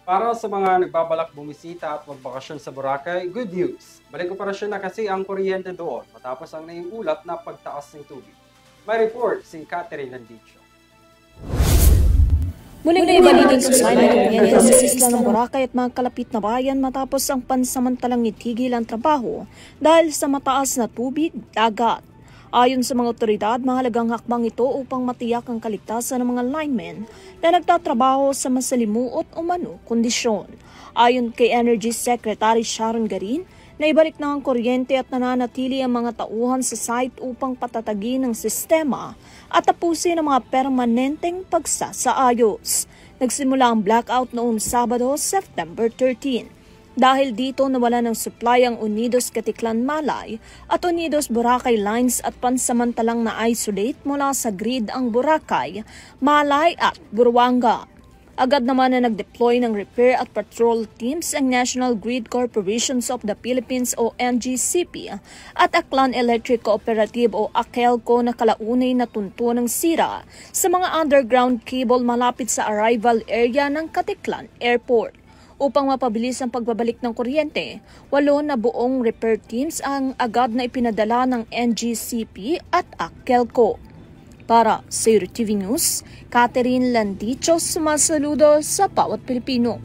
Para sa mga nagbabalak bumisita at magbakasyon sa Boracay, good news. Balik operasyon na kasi ang kuryente doon matapos ang naiulat na pagtaas ng tubig. May report si Catherine Landicho. Muling naibalik ang supply ng kuryente sa isla ng Boracay at mga kalapit na bayan matapos ang pansamantalang itigil ang trabaho dahil sa mataas na tubig, dagat. Ayon sa mga otoridad, mahalagang hakbang ito upang matiyak ang kaligtasan ng mga linemen na nagtatrabaho sa masalimuot o manu kondisyon. Ayon kay Energy Secretary Sharon Garin, naibalik na ang kuryente at nananatili ang mga tauhan sa site upang patatagin ang sistema at tapusin ang mga permanenteng pagsasaayos. Nagsimula ang blackout noong Sabado, September 13. Dahil dito nawala ng supply ang Unidos Caticlan Malay at Unidos Boracay lines at pansamantalang na-isolate mula sa grid ang Boracay, Malay at Buruanga. Agad naman na nag-deploy ng repair at patrol teams ang National Grid Corporations of the Philippines o NGCP at Aklan Electric Cooperative o AKELCO na kalaunay na tunto ng sira sa mga underground cable malapit sa arrival area ng Caticlan Airport. Upang mapabilis ang pagbabalik ng kuryente, 8 na buong repair teams ang agad na ipinadala ng NGCP at AKELCO. Para sa Euro TV News, Catherine Landicho, sumasaludo sa bawat Pilipino.